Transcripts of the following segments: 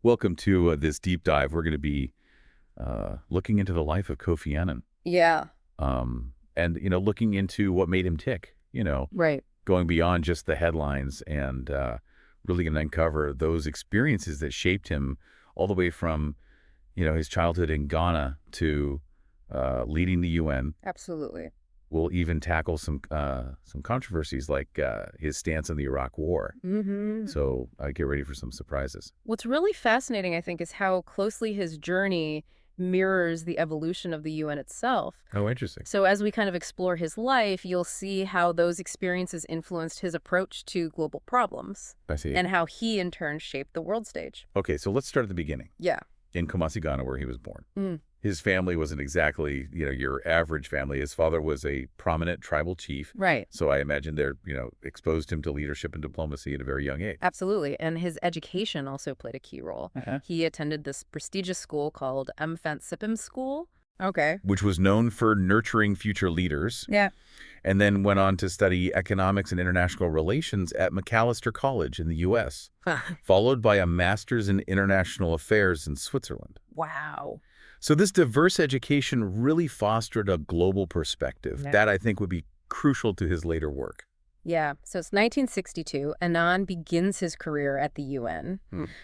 Welcome to this deep dive. We're going to be looking into the life of Kofi Annan, Yeah, and looking into what made him tick. right. Going beyond just the headlines and really going to uncover those experiences that shaped him all the way from his childhood in Ghana to leading the UN. Absolutely. We'll even tackle some controversies like his stance in the Iraq War. So get ready for some surprises. What's really fascinating, I think, is how closely his journey mirrors the evolution of the UN itself. Oh, interesting. So as we kind of explore his life, you'll see how those experiences influenced his approach to global problems I see. and how he, in turn, shaped the world stage. Okay, so let's start at the beginning. Yeah. In Kumasi, Ghana, where he was born. Mm. His family wasn't exactly, your average family. His father was a prominent tribal chief. Right. So I imagine they're, exposed him to leadership and diplomacy at a very young age. Absolutely. And his education also played a key role. He attended this prestigious school called Mfant Sipim School. Okay. Which was known for nurturing future leaders. Yeah. And then went on to study economics and international relations at Macalester College in the U.S., followed by a master's in international affairs in Switzerland. Wow. So this diverse education really fostered a global perspective. Yeah. That, I think, would be crucial to his later work. Yeah, so it's 1962. Annan begins his career at the UN,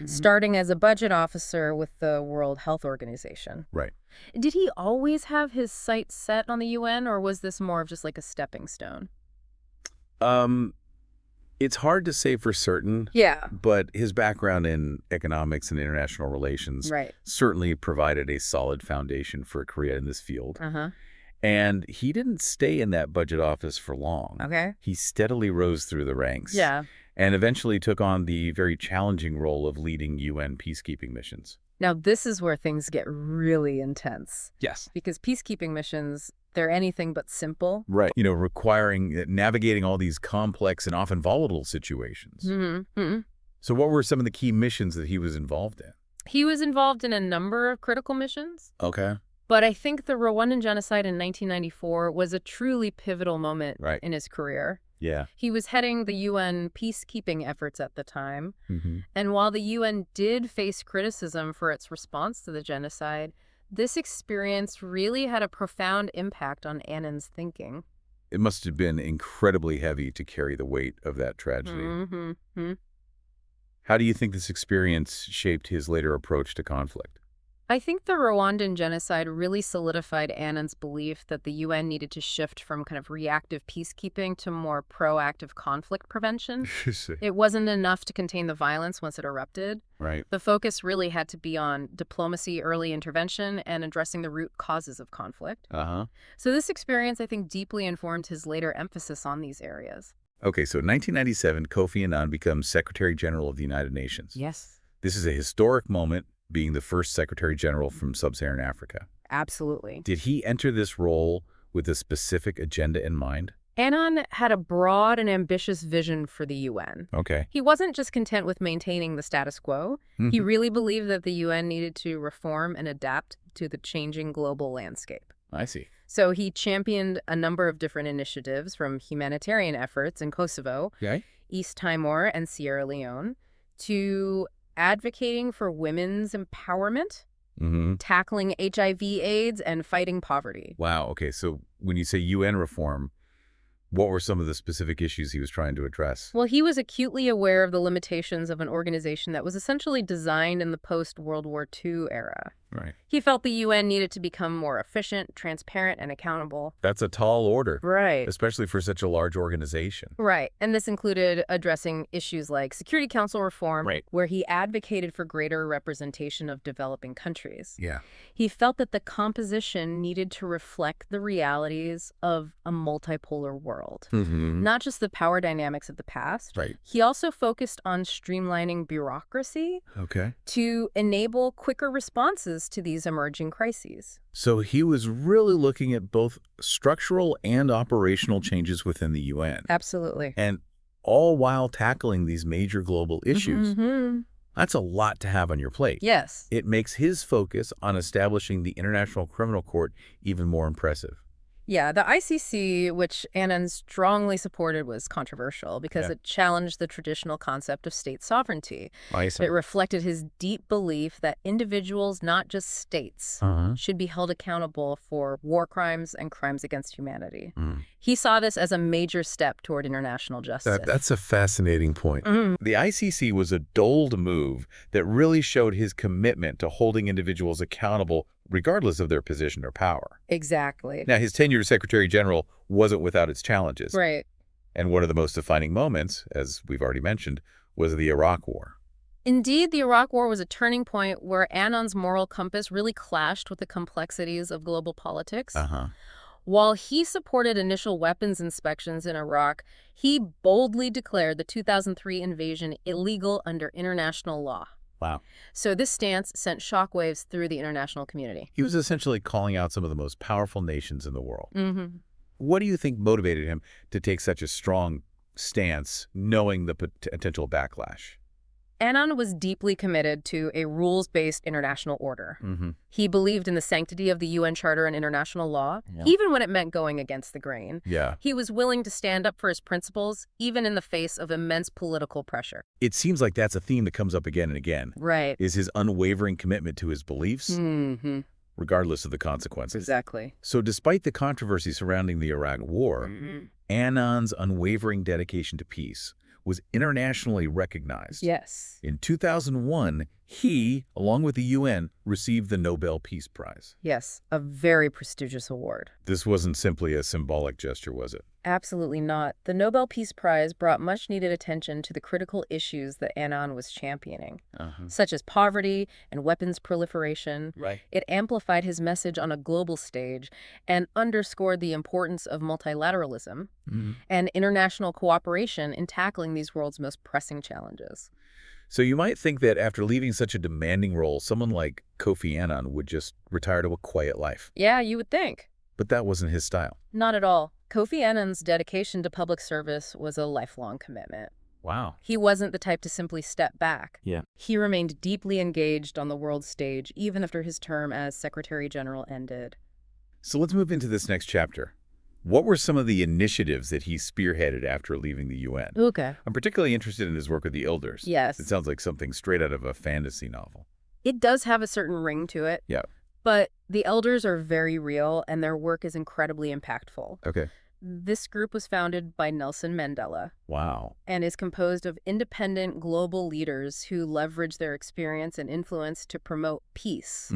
starting as a budget officer with the World Health Organization. Right. Did he always have his sights set on the UN, or was this more of just like a stepping stone? It's hard to say for certain. Yeah. But his background in economics and international relations Right. certainly provided a solid foundation for a career in this field. Uh-huh. And he didn't stay in that budget office for long. Okay. He steadily rose through the ranks. Yeah. And eventually took on the very challenging role of leading UN peacekeeping missions. Now, this is where things get really intense. Yes. Because peacekeeping missions, they're anything but simple. Right. Requiring navigating all these complex and often volatile situations. Mm-hmm. So what were some of the key missions that he was involved in? He was involved in a number of critical missions. Okay. But I think the Rwandan genocide in 1994 was a truly pivotal moment in his career. Yeah. He was heading the UN peacekeeping efforts at the time. Mm-hmm. And while the UN did face criticism for its response to the genocide, this experience really had a profound impact on Annan's thinking. It must have been incredibly heavy to carry the weight of that tragedy. Mm-hmm. How do you think this experience shaped his later approach to conflict? I think the Rwandan genocide really solidified Annan's belief that the UN needed to shift from kind of reactive peacekeeping to more proactive conflict prevention. It wasn't enough to contain the violence once it erupted. Right. The focus really had to be on diplomacy, early intervention, and addressing the root causes of conflict. Uh-huh. So this experience, I think, deeply informed his later emphasis on these areas. Okay, so in 1997, Kofi Annan becomes Secretary General of the United Nations. Yes. This is a historic moment, being the first Secretary General from Sub-Saharan Africa. Absolutely. Did he enter this role with a specific agenda in mind? Annan had a broad and ambitious vision for the UN. Okay. He wasn't just content with maintaining the status quo. He really believed that the UN needed to reform and adapt to the changing global landscape. I see. So he championed a number of different initiatives, from humanitarian efforts in Kosovo, East Timor, and Sierra Leone, to advocating for women's empowerment, tackling HIV/AIDS, and fighting poverty. Wow. Okay. So when you say UN reform, what were some of the specific issues he was trying to address? Well, he was acutely aware of the limitations of an organization that was essentially designed in the post-World War II era. Right. He felt the UN needed to become more efficient, transparent, and accountable. That's a tall order. Right. Especially for such a large organization. Right. And this included addressing issues like Security Council reform, where he advocated for greater representation of developing countries. Yeah. He felt that the composition needed to reflect the realities of a multipolar world, not just the power dynamics of the past. Right. He also focused on streamlining bureaucracy to enable quicker responses to these emerging crises. So he was really looking at both structural and operational changes within the UN. Absolutely. And all while tackling these major global issues. That's a lot to have on your plate. Yes. It makes his focus on establishing the International Criminal Court even more impressive. Yeah, the ICC, which Annan strongly supported, was controversial because Yeah. it challenged the traditional concept of state sovereignty. I It see. reflected his deep belief that individuals, not just states, Uh-huh. should be held accountable for war crimes and crimes against humanity. Mm. He saw this as a major step toward international justice. That's a fascinating point. The ICC was a bold move that really showed his commitment to holding individuals accountable regardless of their position or power. Exactly. Now, his tenure as Secretary General wasn't without its challenges. Right. And one of the most defining moments, as we've already mentioned, was the Iraq War. Indeed, the Iraq War was a turning point where Annan's moral compass really clashed with the complexities of global politics. Uh-huh. While he supported initial weapons inspections in Iraq, he boldly declared the 2003 invasion illegal under international law. Wow. So this stance sent shockwaves through the international community. He was essentially calling out some of the most powerful nations in the world. Mm-hmm. What do you think motivated him to take such a strong stance, knowing the potential backlash? Annan was deeply committed to a rules-based international order. Mm-hmm. He believed in the sanctity of the UN Charter and international law, even when it meant going against the grain. Yeah. He was willing to stand up for his principles, even in the face of immense political pressure. It seems like that's a theme that comes up again and again, Right. is his unwavering commitment to his beliefs, Mm-hmm. regardless of the consequences. Exactly. So despite the controversy surrounding the Iraq War, Annan's unwavering dedication to peace was internationally recognized. Yes. In 2001, he, along with the UN, received the Nobel Peace Prize. Yes, a very prestigious award. This wasn't simply a symbolic gesture, was it? Absolutely not. The Nobel Peace Prize brought much-needed attention to the critical issues that Annan was championing, such as poverty and weapons proliferation. Right. It amplified his message on a global stage and underscored the importance of multilateralism and international cooperation in tackling these world's most pressing challenges. So you might think that after leaving such a demanding role, someone like Kofi Annan would just retire to a quiet life. Yeah, you would think. But that wasn't his style. Not at all. Kofi Annan's dedication to public service was a lifelong commitment. Wow. He wasn't the type to simply step back. Yeah. He remained deeply engaged on the world stage, even after his term as Secretary General ended. So let's move into this next chapter. What were some of the initiatives that he spearheaded after leaving the UN? Okay. I'm particularly interested in his work with the elders. Yes. It sounds like something straight out of a fantasy novel. It does have a certain ring to it. Yeah. But the elders are very real, and their work is incredibly impactful. Okay. This group was founded by Nelson Mandela Wow. and is composed of independent global leaders who leverage their experience and influence to promote peace,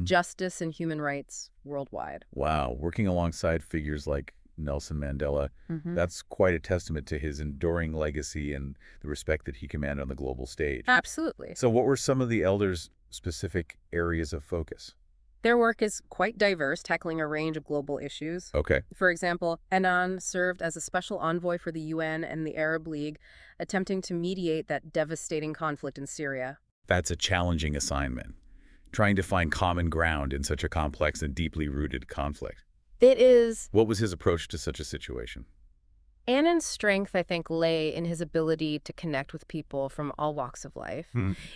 justice, and human rights worldwide. Wow. Working alongside figures like Nelson Mandela, that's quite a testament to his enduring legacy and the respect that he commanded on the global stage. Absolutely. So what were some of the elders' specific areas of focus? Their work is quite diverse, tackling a range of global issues. Okay. For example, Annan served as a special envoy for the UN and the Arab League, attempting to mediate that devastating conflict in Syria. That's a challenging assignment, trying to find common ground in such a complex and deeply rooted conflict. It is. What was his approach to such a situation? Annan's strength, I think, lay in his ability to connect with people from all walks of life,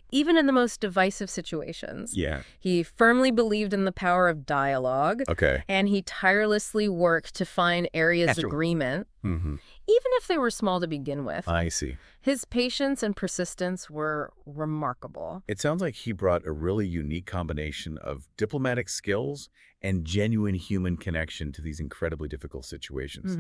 even in the most divisive situations. Yeah. He firmly believed in the power of dialogue, Okay. and he tirelessly worked to find areas of agreement, even if they were small to begin with. I see. His patience and persistence were remarkable. It sounds like he brought a really unique combination of diplomatic skills and genuine human connection to these incredibly difficult situations.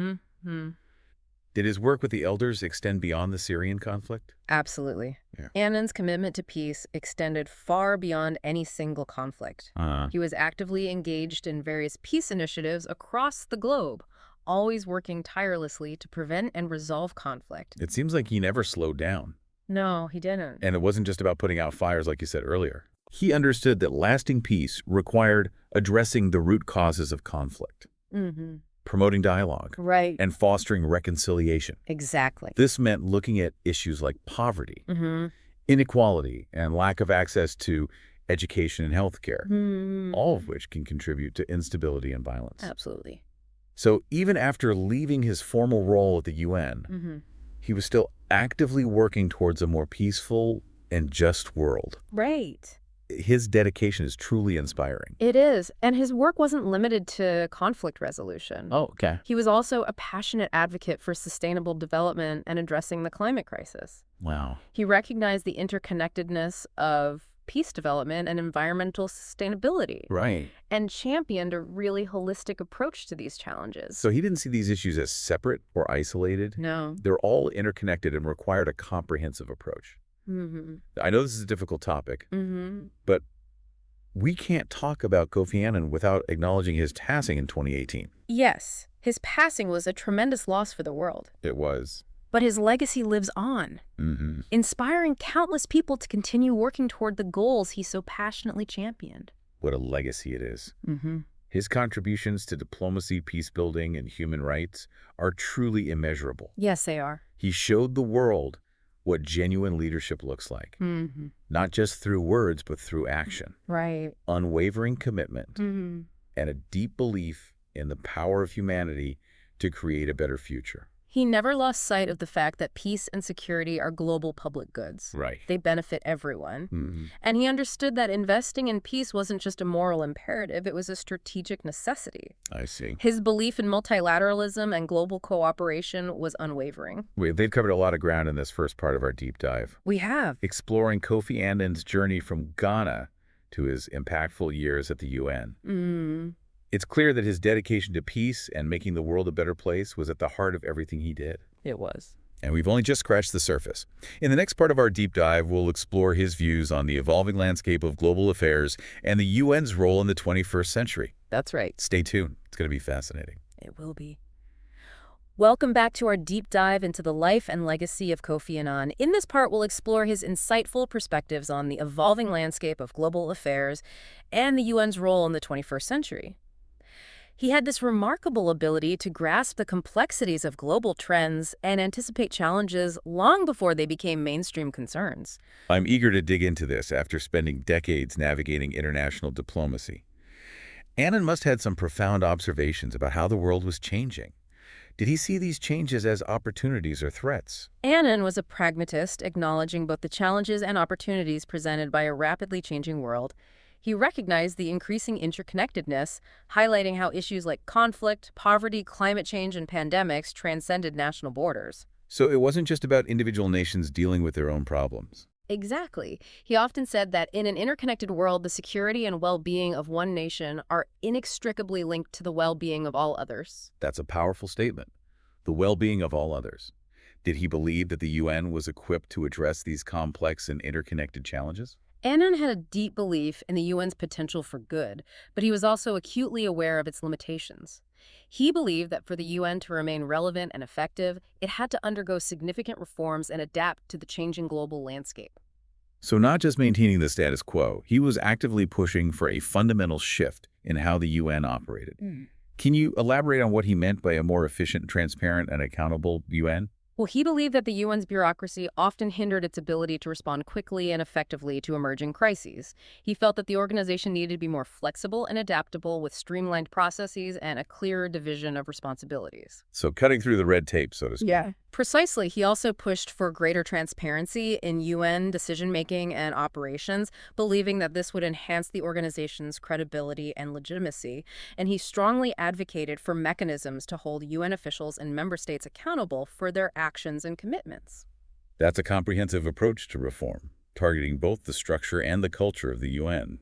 Did his work with the elders extend beyond the Syrian conflict? Absolutely. Yeah. Annan's commitment to peace extended far beyond any single conflict. He was actively engaged in various peace initiatives across the globe, always working tirelessly to prevent and resolve conflict. It seems like he never slowed down. No, he didn't. And it wasn't just about putting out fires like you said earlier. He understood that lasting peace required addressing the root causes of conflict, promoting dialogue, Right. and fostering reconciliation. Exactly. This meant looking at issues like poverty, inequality, and lack of access to education and healthcare, all of which can contribute to instability and violence. Absolutely. So even after leaving his formal role at the UN, he was still actively working towards a more peaceful and just world. Right. his dedication is truly inspiring. It is, and his work wasn't limited to conflict resolution. Oh, okay. He was also a passionate advocate for sustainable development and addressing the climate crisis. Wow. He recognized the interconnectedness of peace development and environmental sustainability. Right. And championed a really holistic approach to these challenges. So he didn't see these issues as separate or isolated. No. They're all interconnected and required a comprehensive approach. Mm-hmm. I know this is a difficult topic, Mm-hmm. but we can't talk about Kofi Annan without acknowledging his passing in 2018. Yes, his passing was a tremendous loss for the world. It was. But his legacy lives on, inspiring countless people to continue working toward the goals he so passionately championed. What a legacy it is. Mm-hmm. His contributions to diplomacy, peace-building, and human rights are truly immeasurable. Yes, they are. He showed the world what genuine leadership looks like, Mm-hmm. not just through words, but through action. Right. Unwavering commitment Mm-hmm. and a deep belief in the power of humanity to create a better future. He never lost sight of the fact that peace and security are global public goods. Right. They benefit everyone. And he understood that investing in peace wasn't just a moral imperative, it was a strategic necessity. I see. His belief in multilateralism and global cooperation was unwavering. They've covered a lot of ground in this first part of our deep dive, We have. exploring Kofi Annan's journey from Ghana to his impactful years at the UN. It's clear that his dedication to peace and making the world a better place was at the heart of everything he did. It was. And we've only just scratched the surface. In the next part of our deep dive, we'll explore his views on the evolving landscape of global affairs and the UN's role in the 21st century. That's right. Stay tuned. It's going to be fascinating. It will be. Welcome back to our deep dive into the life and legacy of Kofi Annan. In this part, we'll explore his insightful perspectives on the evolving landscape of global affairs and the UN's role in the 21st century. He had this remarkable ability to grasp the complexities of global trends and anticipate challenges long before they became mainstream concerns. I'm eager to dig into this after spending decades navigating international diplomacy. Annan must have had some profound observations about how the world was changing. Did he see these changes as opportunities or threats? Annan was a pragmatist, acknowledging both the challenges and opportunities presented by a rapidly changing world. He recognized the increasing interconnectedness, highlighting how issues like conflict, poverty, climate change, and pandemics transcended national borders. So it wasn't just about individual nations dealing with their own problems. Exactly. He often said that in an interconnected world, the security and well-being of one nation are inextricably linked to the well-being of all others. That's a powerful statement. The well-being of all others. Did he believe that the UN was equipped to address these complex and interconnected challenges? Annan had a deep belief in the UN's potential for good, but he was also acutely aware of its limitations. He believed that for the UN to remain relevant and effective, it had to undergo significant reforms and adapt to the changing global landscape. So not just maintaining the status quo, he was actively pushing for a fundamental shift in how the UN operated. Can you elaborate on what he meant by a more efficient, transparent, and accountable UN? Well, he believed that the UN's bureaucracy often hindered its ability to respond quickly and effectively to emerging crises. He felt that the organization needed to be more flexible and adaptable with streamlined processes and a clearer division of responsibilities. So cutting through the red tape, so to speak. Yeah. Precisely. He also pushed for greater transparency in UN decision-making and operations, believing that this would enhance the organization's credibility and legitimacy. And he strongly advocated for mechanisms to hold UN officials and member states accountable for their actions and commitments. That's a comprehensive approach to reform, targeting both the structure and the culture of the UN.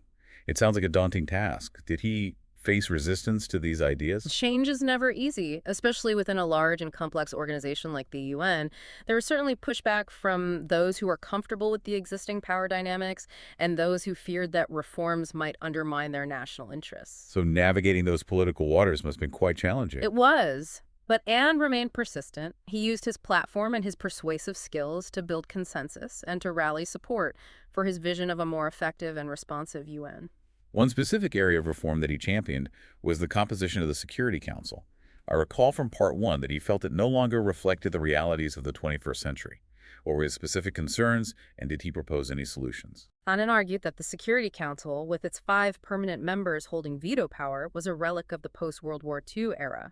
It sounds like a daunting task. Did he face resistance to these ideas? Change is never easy, especially within a large and complex organization like the UN. There was certainly pushback from those who are comfortable with the existing power dynamics and those who feared that reforms might undermine their national interests. So navigating those political waters must have been quite challenging. It was. But Annan remained persistent. He used his platform and his persuasive skills to build consensus and to rally support for his vision of a more effective and responsive UN. One specific area of reform that he championed was the composition of the Security Council. I recall from Part 1 that he felt it no longer reflected the realities of the 21st century. What were his specific concerns, and did he propose any solutions? Annan argued that the Security Council, with its 5 permanent members holding veto power, was a relic of the post-World War II era.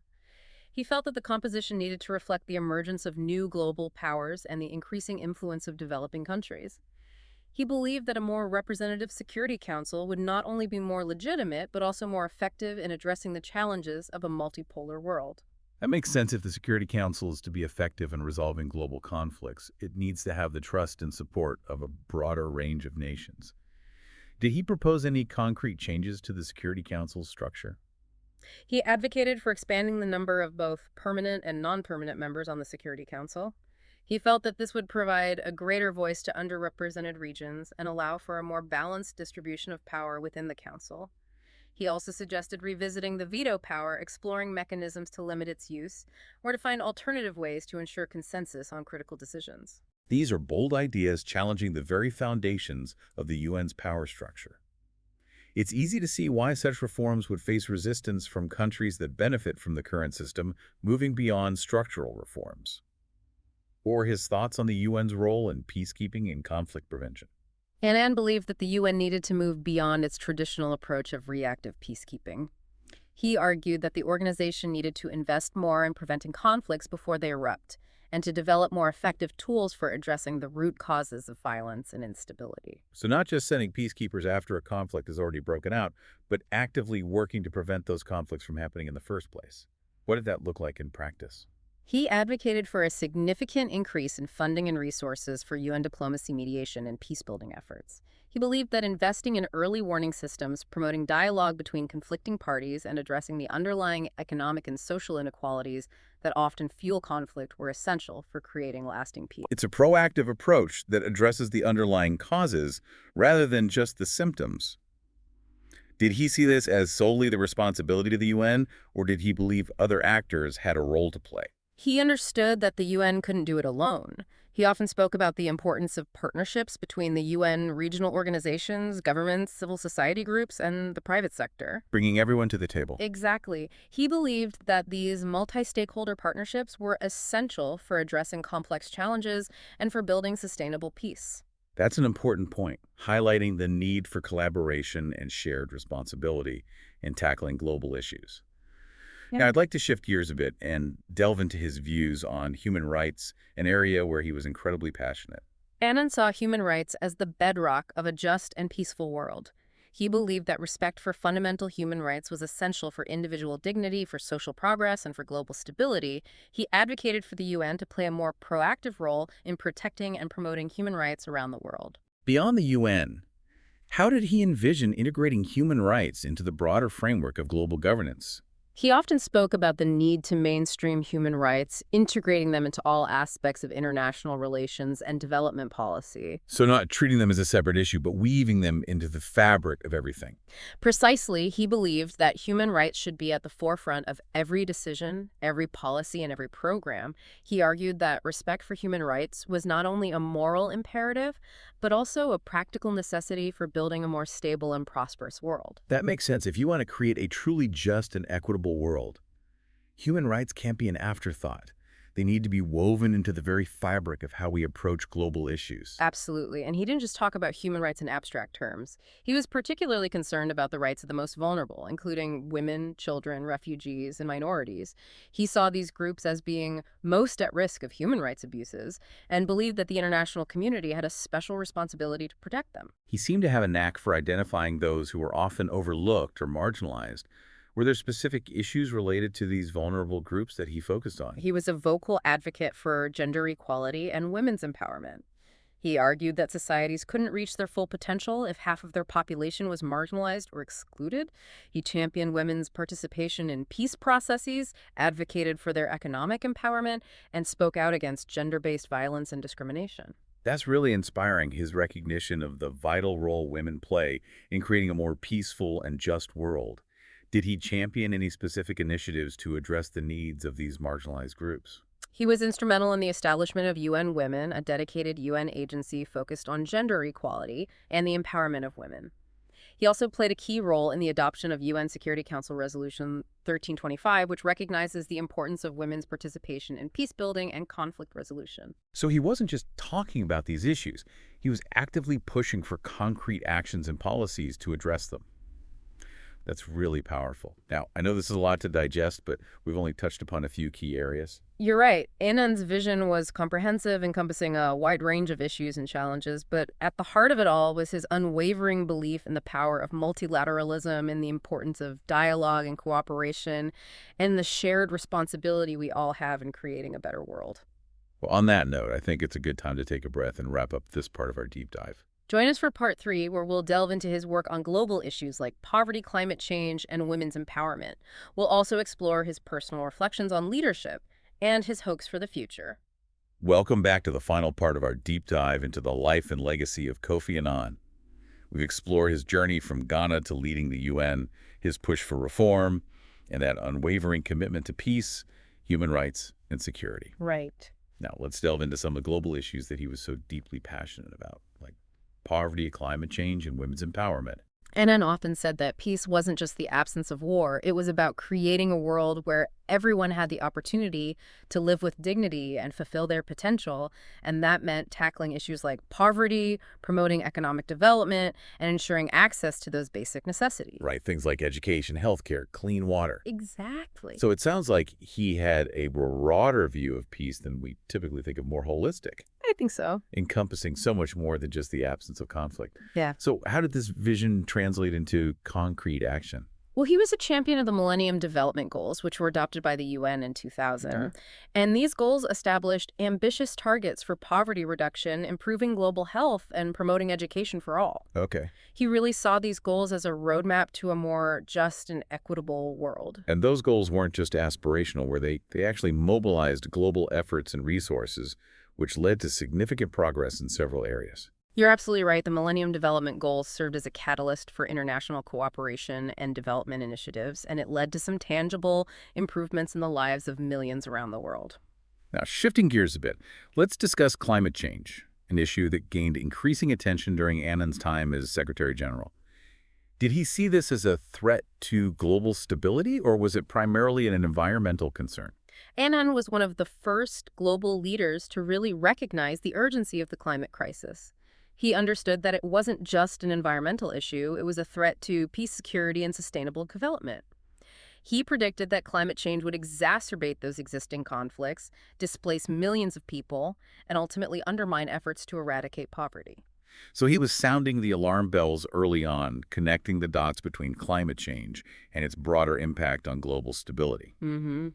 He felt that the composition needed to reflect the emergence of new global powers and the increasing influence of developing countries. He believed that a more representative Security Council would not only be more legitimate, but also more effective in addressing the challenges of a multipolar world. That makes sense. If the Security Council is to be effective in resolving global conflicts, it needs to have the trust and support of a broader range of nations. Did he propose any concrete changes to the Security Council's structure? He advocated for expanding the number of both permanent and non-permanent members on the Security Council. He felt that this would provide a greater voice to underrepresented regions and allow for a more balanced distribution of power within the Council. He also suggested revisiting the veto power, exploring mechanisms to limit its use, or to find alternative ways to ensure consensus on critical decisions. These are bold ideas challenging the very foundations of the UN's power structure. It's easy to see why such reforms would face resistance from countries that benefit from the current system, moving beyond structural reforms. Or his thoughts on the UN's role in peacekeeping and conflict prevention. Annan believed that the UN needed to move beyond its traditional approach of reactive peacekeeping. He argued that the organization needed to invest more in preventing conflicts before they erupt, and to develop more effective tools for addressing the root causes of violence and instability. So not just sending peacekeepers after a conflict has already broken out, but actively working to prevent those conflicts from happening in the first place. What did that look like in practice? He advocated for a significant increase in funding and resources for UN diplomacy, mediation, and peacebuilding efforts. He believed that investing in early warning systems, promoting dialogue between conflicting parties, and addressing the underlying economic and social inequalities that often fuel conflict were essential for creating lasting peace. It's a proactive approach that addresses the underlying causes rather than just the symptoms. Did he see this as solely the responsibility of the UN, or did he believe other actors had a role to play? He understood that the UN couldn't do it alone. He often spoke about the importance of partnerships between the UN regional organizations, governments, civil society groups, and the private sector. Bringing everyone to the table. Exactly. He believed that these multi-stakeholder partnerships were essential for addressing complex challenges and for building sustainable peace. That's an important point, highlighting the need for collaboration and shared responsibility in tackling global issues. Yeah. Now, I'd like to shift gears a bit and delve into his views on human rights, an area where he was incredibly passionate. Annan saw human rights as the bedrock of a just and peaceful world. He believed that respect for fundamental human rights was essential for individual dignity, for social progress, and for global stability. He advocated for the UN to play a more proactive role in protecting and promoting human rights around the world. Beyond the UN, how did he envision integrating human rights into the broader framework of global governance? He often spoke about the need to mainstream human rights, integrating them into all aspects of international relations and development policy. So not treating them as a separate issue, but weaving them into the fabric of everything. Precisely, he believed that human rights should be at the forefront of every decision, every policy, and every program. He argued that respect for human rights was not only a moral imperative, but also a practical necessity for building a more stable and prosperous world. That makes sense. If you want to create a truly just and equitable world, human rights can't be an afterthought. They need to be woven into the very fabric of how we approach global issues. Absolutely. And he didn't just talk about human rights in abstract terms. He was particularly concerned about the rights of the most vulnerable, including women, children, refugees, and minorities. He saw these groups as being most at risk of human rights abuses and believed that the international community had a special responsibility to protect them. He seemed to have a knack for identifying those who were often overlooked or marginalized. Were there specific issues related to these vulnerable groups that he focused on? He was a vocal advocate for gender equality and women's empowerment. He argued that societies couldn't reach their full potential if half of their population was marginalized or excluded. He championed women's participation in peace processes, advocated for their economic empowerment, and spoke out against gender-based violence and discrimination. That's really inspiring, his recognition of the vital role women play in creating a more peaceful and just world. Did he champion any specific initiatives to address the needs of these marginalized groups? He was instrumental in the establishment of UN Women, a dedicated UN agency focused on gender equality and the empowerment of women. He also played a key role in the adoption of UN Security Council Resolution 1325, which recognizes the importance of women's participation in peace building and conflict resolution. So he wasn't just talking about these issues. He was actively pushing for concrete actions and policies to address them. That's really powerful. Now, I know this is a lot to digest, but we've only touched upon a few key areas. You're right. Annan's vision was comprehensive, encompassing a wide range of issues and challenges, but at the heart of it all was his unwavering belief in the power of multilateralism and the importance of dialogue and cooperation and the shared responsibility we all have in creating a better world. Well, on that note, I think it's a good time to take a breath and wrap up this part of our deep dive. Join us for part 3, where we'll delve into his work on global issues like poverty, climate change, and women's empowerment. We'll also explore his personal reflections on leadership and his hopes for the future. Welcome back to the final part of our deep dive into the life and legacy of Kofi Annan. We've explored his journey from Ghana to leading the UN, his push for reform, and that unwavering commitment to peace, human rights, and security. Right. Now, let's delve into some of the global issues that he was so deeply passionate about, like poverty, climate change, and women's empowerment. Annan often said that peace wasn't just the absence of war. It was about creating a world where everyone had the opportunity to live with dignity and fulfill their potential, and that meant tackling issues like poverty, promoting economic development, and ensuring access to those basic necessities. Right, things like education, healthcare, clean water. Exactly. So it sounds like he had a broader view of peace than we typically think of, more holistic, I think so. encompassing so much more than just the absence of conflict. Yeah. So how did this vision translate into concrete action? Well, he was a champion of the Millennium Development Goals, which were adopted by the UN in 2000. Okay. And these goals established ambitious targets for poverty reduction, improving global health, and promoting education for all. Okay. He really saw these goals as a roadmap to a more just and equitable world. And those goals weren't just aspirational, where they actually mobilized global efforts and resources, which led to significant progress in several areas. You're absolutely right. The Millennium Development Goals served as a catalyst for international cooperation and development initiatives, and it led to some tangible improvements in the lives of millions around the world. Now, shifting gears a bit, let's discuss climate change, an issue that gained increasing attention during Annan's time as Secretary General. Did he see this as a threat to global stability, or was it primarily an environmental concern? Annan was one of the first global leaders to really recognize the urgency of the climate crisis. He understood that it wasn't just an environmental issue, it was a threat to peace, security, and sustainable development. He predicted that climate change would exacerbate those existing conflicts, displace millions of people, and ultimately undermine efforts to eradicate poverty. So he was sounding the alarm bells early on, connecting the dots between climate change and its broader impact on global stability. Mm-hmm.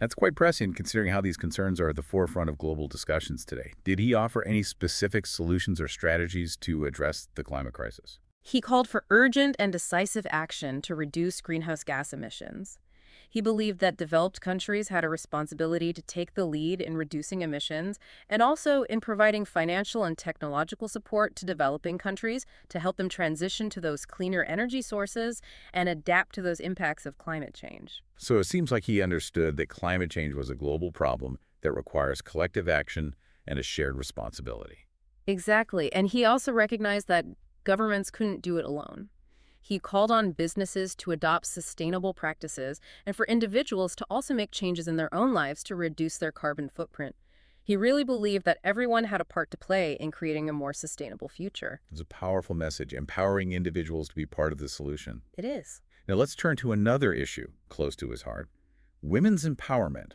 That's quite prescient considering how these concerns are at the forefront of global discussions today. Did he offer any specific solutions or strategies to address the climate crisis? He called for urgent and decisive action to reduce greenhouse gas emissions. He believed that developed countries had a responsibility to take the lead in reducing emissions and also in providing financial and technological support to developing countries to help them transition to those cleaner energy sources and adapt to those impacts of climate change. So it seems like he understood that climate change was a global problem that requires collective action and a shared responsibility. Exactly. And he also recognized that governments couldn't do it alone. He called on businesses to adopt sustainable practices and for individuals to also make changes in their own lives to reduce their carbon footprint. He really believed that everyone had a part to play in creating a more sustainable future. It's a powerful message, empowering individuals to be part of the solution. It is. Now let's turn to another issue close to his heart, women's empowerment.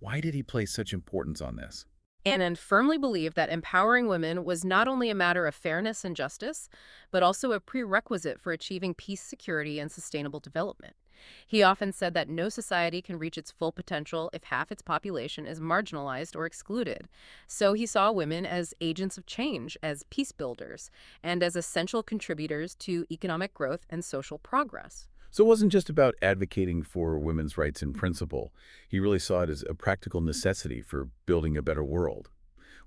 Why did he place such importance on this? Annan firmly believed that empowering women was not only a matter of fairness and justice, but also a prerequisite for achieving peace, security, and sustainable development. He often said that no society can reach its full potential if half its population is marginalized or excluded. So he saw women as agents of change, as peace builders, and as essential contributors to economic growth and social progress. So it wasn't just about advocating for women's rights in principle. He really saw it as a practical necessity for building a better world.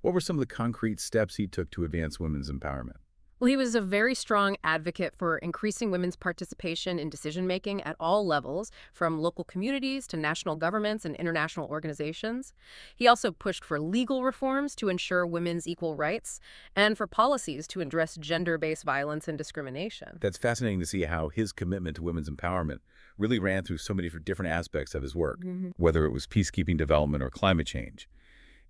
What were some of the concrete steps he took to advance women's empowerment? Well, he was a very strong advocate for increasing women's participation in decision-making at all levels, from local communities to national governments and international organizations. He also pushed for legal reforms to ensure women's equal rights and for policies to address gender-based violence and discrimination. That's fascinating to see how his commitment to women's empowerment really ran through so many different aspects of his work, whether it was peacekeeping development or climate change.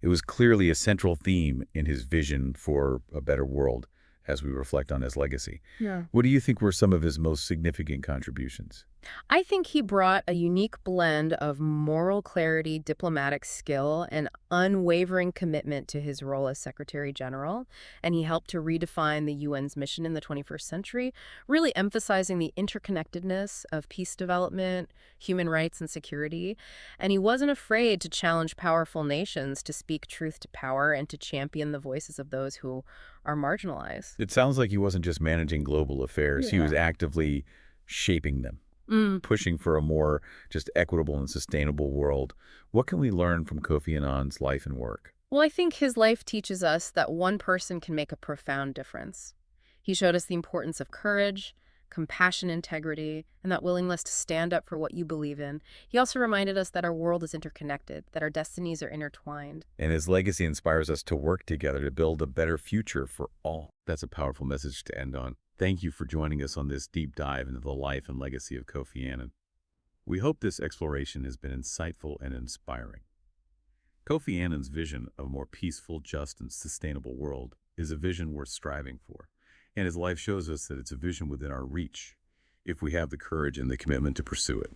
It was clearly a central theme in his vision for a better world, as we reflect on his legacy. Yeah. What do you think were some of his most significant contributions? I think he brought a unique blend of moral clarity, diplomatic skill, and unwavering commitment to his role as Secretary General, and he helped to redefine the UN's mission in the 21st century, really emphasizing the interconnectedness of peace development, human rights, and security. And he wasn't afraid to challenge powerful nations to speak truth to power and to champion the voices of those who are marginalized. It sounds like he wasn't just managing global affairs. He was Yeah. actively shaping them, Mm. pushing for a more just equitable and sustainable world. What can we learn from Kofi Annan's life and work? Well, I think his life teaches us that one person can make a profound difference. He showed us the importance of courage, compassion, integrity, and that willingness to stand up for what you believe in. He also reminded us that our world is interconnected, that our destinies are intertwined. And his legacy inspires us to work together to build a better future for all. That's a powerful message to end on. Thank you for joining us on this deep dive into the life and legacy of Kofi Annan. We hope this exploration has been insightful and inspiring. Kofi Annan's vision of a more peaceful, just, and sustainable world is a vision worth striving for, and his life shows us that it's a vision within our reach if we have the courage and the commitment to pursue it.